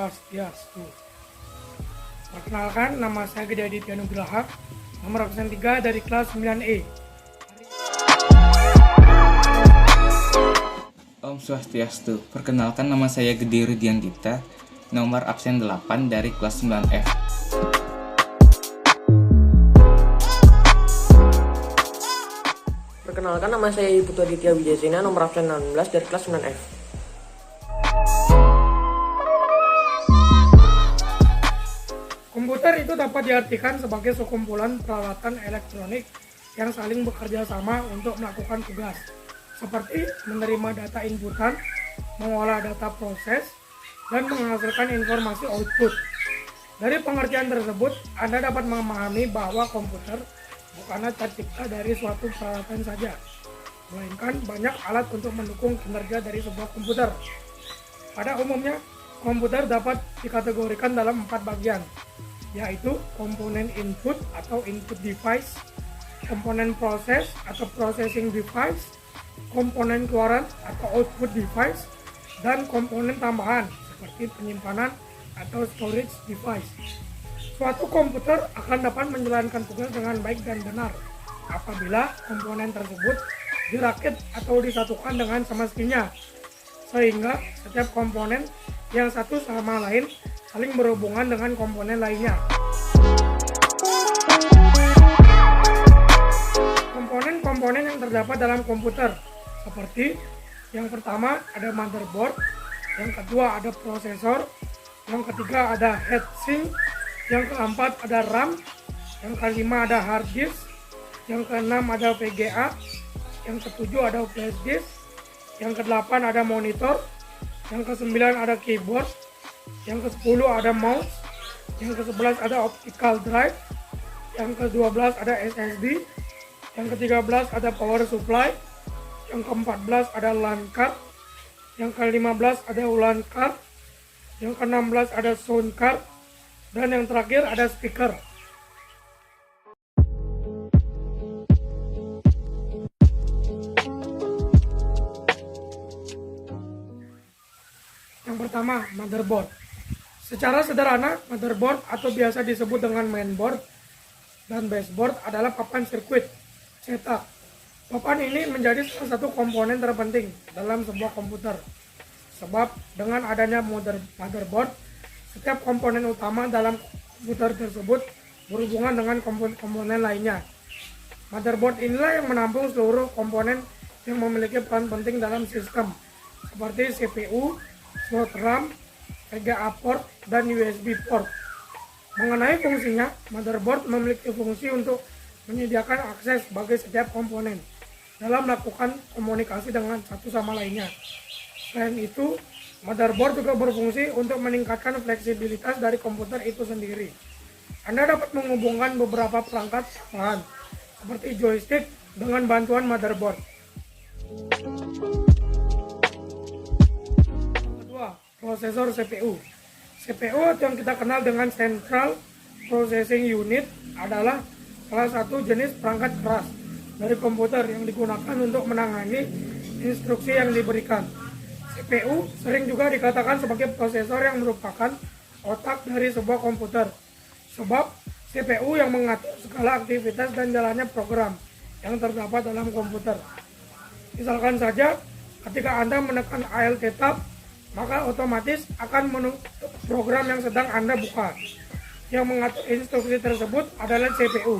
Swastiastu. Perkenalkan, nama saya Gede Aditya Nugraha, nomor absen 3 dari kelas 9E. Om Swastiastu. Perkenalkan, nama saya Gede Rudiantita, nomor absen 8 dari kelas 9F. Perkenalkan, nama saya Putu Aditya Wijayasena, nomor absen 16 dari kelas 9F. Komputer itu dapat diartikan sebagai sekumpulan peralatan elektronik yang saling bekerja sama untuk melakukan tugas, seperti menerima data inputan, mengolah data proses, dan menghasilkan informasi output. Dari pengertian tersebut, Anda dapat memahami bahwa komputer bukanlah tercipta dari suatu peralatan saja, melainkan banyak alat untuk mendukung kinerja dari sebuah komputer. Pada umumnya, komputer dapat dikategorikan dalam 4 bagian, yaitu komponen input atau input device, komponen proses atau processing device, komponen keluaran atau output device, dan komponen tambahan seperti penyimpanan atau storage device. Suatu komputer akan dapat menjalankan tugas dengan baik dan benar apabila komponen tersebut dirakit atau disatukan dengan semestinya, sehingga setiap komponen yang satu sama lain saling berhubungan dengan komponen lainnya. Komponen-komponen yang terdapat dalam komputer seperti yang pertama ada motherboard, yang kedua ada prosesor, yang ketiga ada heatsink, yang keempat ada RAM, yang kelima ada hard disk, yang keenam ada VGA, yang ketujuh ada flash disk, yang kedelapan ada monitor, yang kesembilan ada keyboard, yang ke-10 ada mouse, yang ke-11 ada optical drive, yang ke-12 ada SSD, yang ke-13 ada power supply, yang ke-14 ada LAN card, yang ke-15 ada WLAN card, yang ke-16 ada sound card, dan yang terakhir ada speaker. Yang pertama, motherboard. Secara sederhana, motherboard atau biasa disebut dengan mainboard dan baseboard adalah papan sirkuit cetak. Papan ini menjadi salah satu komponen terpenting dalam sebuah komputer. Sebab dengan adanya motherboard, setiap komponen utama dalam komputer tersebut berhubungan dengan komponen lainnya. Motherboard inilah yang menampung seluruh komponen yang memiliki peran penting dalam sistem, seperti CPU, slot RAM, VGA port, dan USB port. Mengenai fungsinya, motherboard memiliki fungsi untuk menyediakan akses bagi setiap komponen dalam melakukan komunikasi dengan satu sama lainnya. Selain itu, motherboard juga berfungsi untuk meningkatkan fleksibilitas dari komputer itu sendiri. Anda dapat menghubungkan beberapa perangkat bahan, seperti joystick, dengan bantuan motherboard. Kedua, prosesor CPU. CPU atau yang kita kenal dengan Central Processing Unit adalah salah satu jenis perangkat keras dari komputer yang digunakan untuk menangani instruksi yang diberikan. CPU sering juga dikatakan sebagai prosesor yang merupakan otak dari sebuah komputer, sebab CPU yang mengatur segala aktivitas dan jalannya program yang terdapat dalam komputer. Misalkan saja, ketika Anda menekan Alt Tab, maka otomatis akan menutup program yang sedang Anda buka. Yang mengatur instruksi tersebut adalah CPU.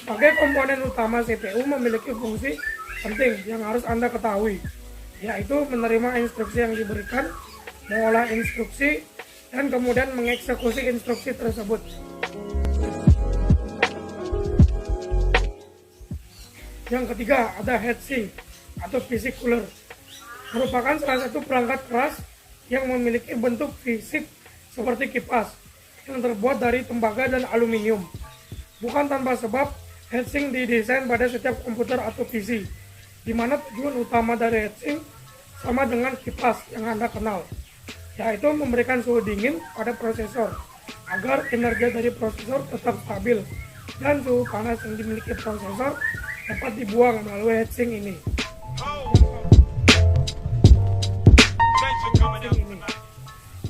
Sebagai komponen utama, CPU memiliki fungsi penting yang harus Anda ketahui, yaitu menerima instruksi yang diberikan, mengolah instruksi, dan kemudian mengeksekusi instruksi tersebut. Yang ketiga ada heatsink atau PC cooler, merupakan salah satu perangkat keras yang memiliki bentuk fisik seperti kipas yang terbuat dari tembaga dan aluminium. Bukan tanpa sebab, heatsink didesain pada setiap komputer atau PC, di mana tujuan utama dari heatsink sama dengan kipas yang Anda kenal, yaitu memberikan suhu dingin pada prosesor agar kinerja dari prosesor tetap stabil dan suhu panas yang dimiliki prosesor dapat dibuang melalui heatsink ini.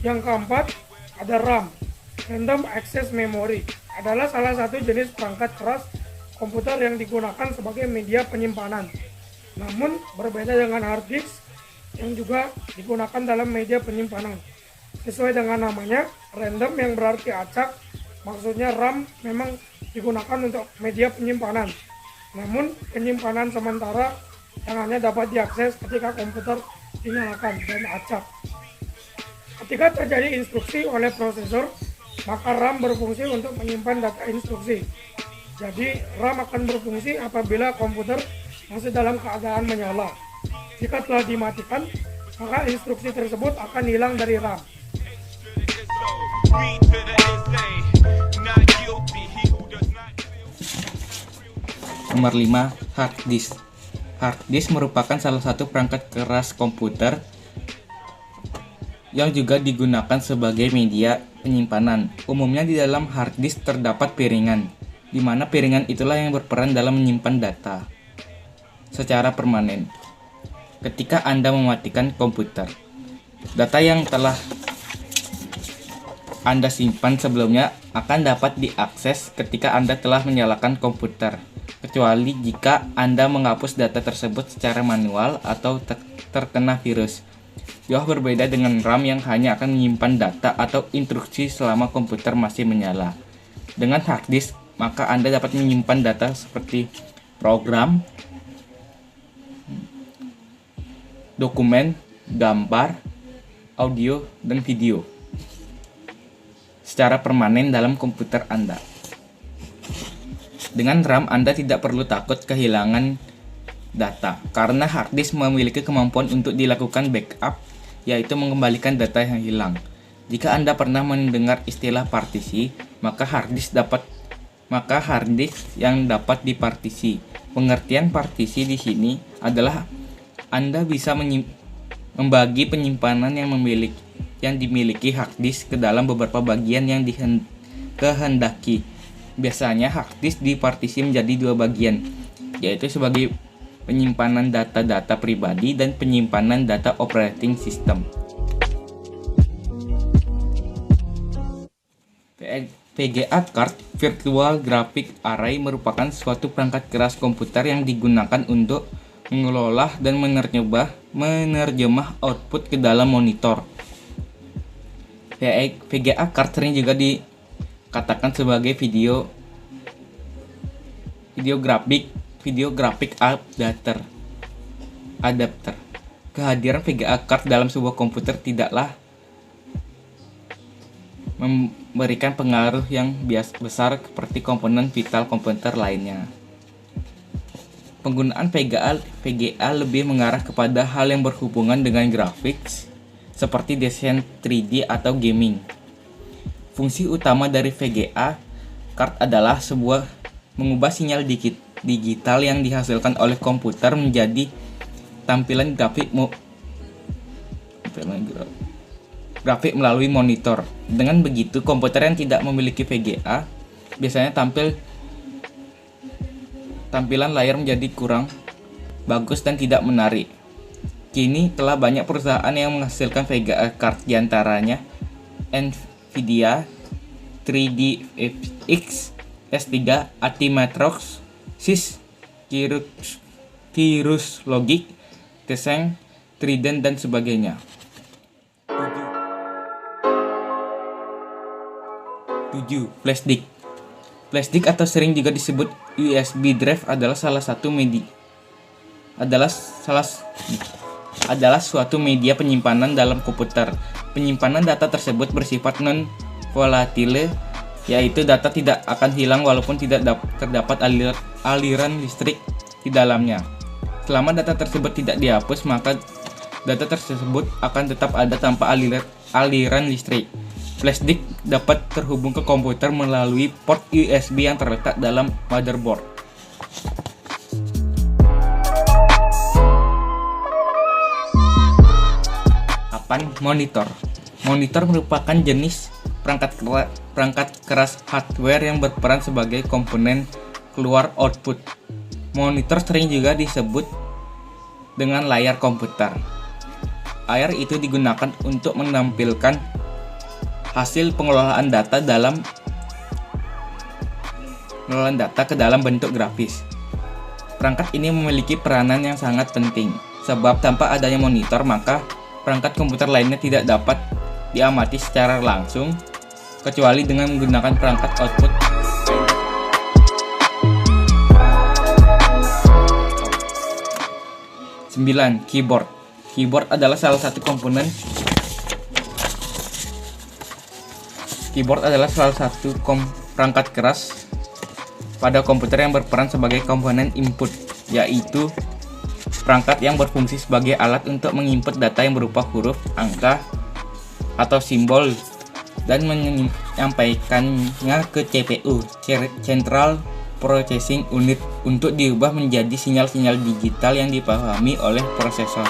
Yang keempat, ada RAM. Random Access Memory adalah salah satu jenis perangkat keras komputer yang digunakan sebagai media penyimpanan. Namun berbeda dengan hard disk yang juga digunakan dalam media penyimpanan. Sesuai dengan namanya, random yang berarti acak, maksudnya RAM memang digunakan untuk media penyimpanan. Namun penyimpanan sementara yang hanya dapat diakses ketika komputer dinyalakan dan acak. Ketika terjadi instruksi oleh prosesor, maka RAM berfungsi untuk menyimpan data instruksi. Jadi RAM akan berfungsi apabila komputer masih dalam keadaan menyala. Jika telah dimatikan, maka instruksi tersebut akan hilang dari RAM. Nomor 5, hard disk. Hard disk merupakan salah satu perangkat keras komputer yang juga digunakan sebagai media penyimpanan. Umumnya di dalam hard disk terdapat piringan, di mana piringan itulah yang berperan dalam menyimpan data secara permanen. Ketika Anda mematikan komputer, data yang telah Anda simpan sebelumnya akan dapat diakses ketika Anda telah menyalakan komputer, kecuali jika Anda menghapus data tersebut secara manual atau terkena virus. Jauh berbeda dengan RAM yang hanya akan menyimpan data atau instruksi selama komputer masih menyala. Dengan hard disk, maka Anda dapat menyimpan data seperti program, dokumen, gambar, audio, dan video secara permanen dalam komputer Anda. Dengan RAM, Anda tidak perlu takut kehilangan data, karena hard disk memiliki kemampuan untuk dilakukan backup, yaitu mengembalikan data yang hilang. Jika Anda pernah mendengar istilah partisi, maka hard disk yang dapat dipartisi. Pengertian partisi di sini adalah Anda bisa membagi penyimpanan yang dimiliki hard disk ke dalam beberapa bagian yang dikehendaki. Biasanya hard disk dipartisi menjadi 2 bagian, yaitu sebagai penyimpanan data-data pribadi dan penyimpanan data operating system. VGA card Virtual Graphic Array merupakan suatu perangkat keras komputer yang digunakan untuk mengelola dan menerjemah output ke dalam monitor. VGA card sering juga dikatakan sebagai video graphic adapter. Kehadiran VGA card dalam sebuah komputer tidaklah memberikan pengaruh yang besar seperti komponen vital komputer lainnya. Penggunaan VGA lebih mengarah kepada hal yang berhubungan dengan grafik seperti desain 3D atau gaming. Fungsi utama dari VGA card adalah mengubah sinyal digital yang dihasilkan oleh komputer menjadi tampilan grafik melalui monitor. Dengan begitu, komputer yang tidak memiliki VGA biasanya tampilan layar menjadi kurang bagus dan tidak menarik. Kini telah banyak perusahaan yang menghasilkan VGA card, diantaranya Nvidia, 3DFX, S3, Atimatrox, SIS, Cirrus Logic, Teseng, Trident, dan sebagainya. 7. Flash disk. Flash disk atau sering juga disebut USB drive adalah suatu media penyimpanan dalam komputer. Penyimpanan data tersebut bersifat non-volatile, yaitu data tidak akan hilang walaupun tidak terdapat aliran listrik di dalamnya. Selama data tersebut tidak dihapus, maka data tersebut akan tetap ada tanpa aliran listrik. Flash disk dapat terhubung ke komputer melalui port USB yang terletak dalam motherboard. Monitor. Monitor merupakan jenis perangkat keras hardware yang berperan sebagai komponen keluar output. Monitor sering juga disebut dengan layar komputer. Layar itu digunakan untuk menampilkan hasil pengelolaan data ke dalam bentuk grafis. Perangkat ini memiliki peranan yang sangat penting, sebab tanpa adanya monitor maka perangkat komputer lainnya tidak dapat diamati secara langsung kecuali dengan menggunakan perangkat output. 9. Keyboard. Keyboard adalah salah satu perangkat keras pada komputer yang berperan sebagai komponen input, yaitu perangkat yang berfungsi sebagai alat untuk menginput data yang berupa huruf, angka, atau simbol dan menyampaikannya ke CPU, Central Processing Unit, untuk diubah menjadi sinyal-sinyal digital yang dipahami oleh prosesor.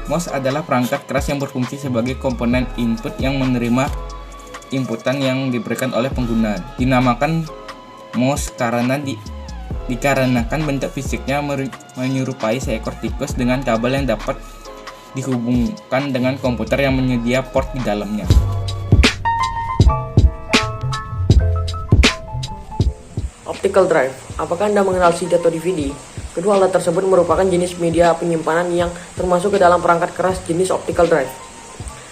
Mouse adalah perangkat keras yang berfungsi sebagai komponen input yang menerima inputan yang diberikan oleh pengguna. Dinamakan mouse dikarenakan bentuk fisiknya menyerupai seekor tikus dengan kabel yang dapat dihubungkan dengan komputer yang menyedia port di dalamnya. Optical drive. Apakah Anda mengenal CD atau DVD? Kedua alat tersebut merupakan jenis media penyimpanan yang termasuk ke dalam perangkat keras jenis optical drive.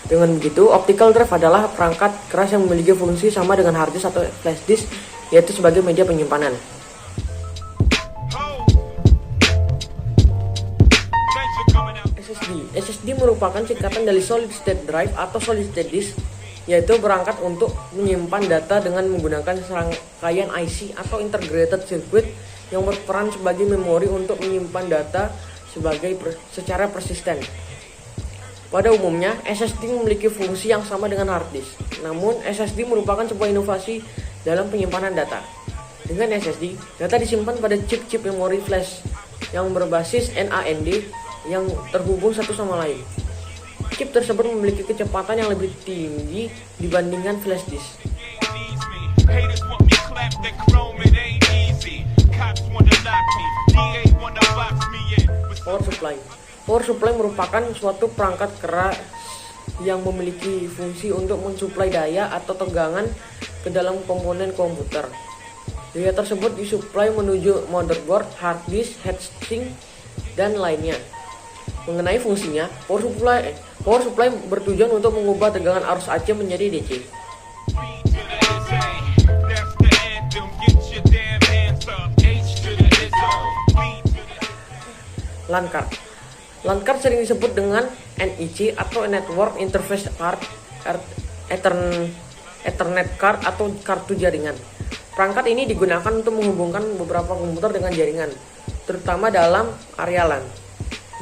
Dengan begitu, optical drive adalah perangkat keras yang memiliki fungsi sama dengan hard disk atau flash disk, yaitu sebagai media penyimpanan. SSD merupakan singkatan dari solid state drive atau solid state disk, yaitu perangkat untuk menyimpan data dengan menggunakan serangkaian IC atau integrated circuit yang berperan sebagai memori untuk menyimpan data secara persisten. Pada umumnya, SSD memiliki fungsi yang sama dengan hard disk. Namun, SSD merupakan sebuah inovasi dalam penyimpanan data. Dengan SSD, data disimpan pada chip-chip memori flash yang berbasis NAND yang terhubung satu sama lain. Chip tersebut memiliki kecepatan yang lebih tinggi dibandingkan flash disk. Power supply merupakan suatu perangkat keras yang memiliki fungsi untuk mensuplai daya atau tegangan ke dalam komponen komputer. Daya tersebut disuplai menuju motherboard, hard disk, heatsink, dan lainnya. Mengenai fungsinya, power supply bertujuan untuk mengubah tegangan arus AC menjadi DC. LAN card. LAN card sering disebut dengan NIC atau Network Interface Card, Ethernet card atau kartu jaringan. Perangkat ini digunakan untuk menghubungkan beberapa komputer dengan jaringan, terutama dalam area LAN.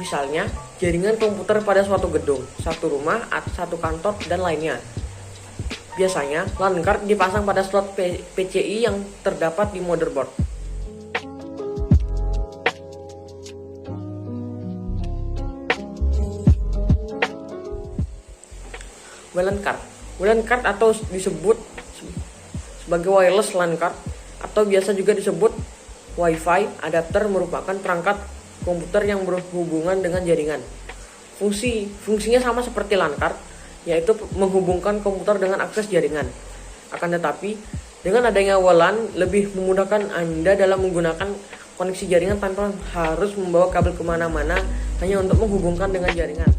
Misalnya, jaringan komputer pada suatu gedung, satu rumah, satu kantor, dan lainnya. Biasanya, LAN card dipasang pada slot PCI yang terdapat di motherboard. WLAN card. WLAN card atau disebut sebagai wireless LAN card atau biasa juga disebut Wi-Fi adapter merupakan perangkat komputer yang berhubungan dengan jaringan. Fungsinya sama seperti LAN card, yaitu menghubungkan komputer dengan akses jaringan. Akan tetapi, dengan adanya WLAN lebih memudahkan Anda dalam menggunakan koneksi jaringan tanpa harus membawa kabel kemana-mana hanya untuk menghubungkan dengan jaringan.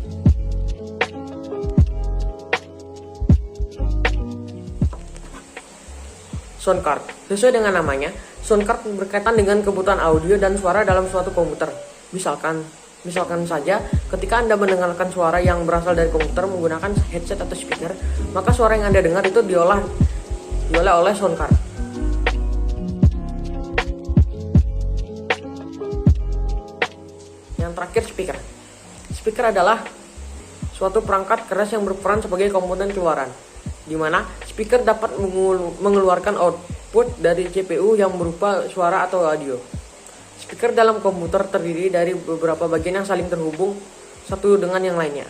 Sound card. Sesuai dengan namanya, sound card berkaitan dengan kebutuhan audio dan suara dalam suatu komputer. Misalkan saja, ketika Anda mendengarkan suara yang berasal dari komputer menggunakan headset atau speaker, maka suara yang Anda dengar itu diolah oleh sound card. Yang terakhir, speaker. Speaker adalah suatu perangkat keras yang berperan sebagai komponen keluaran, di mana speaker dapat mengeluarkan output dari CPU yang berupa suara atau audio. Speaker dalam komputer terdiri dari beberapa bagian yang saling terhubung satu dengan yang lainnya.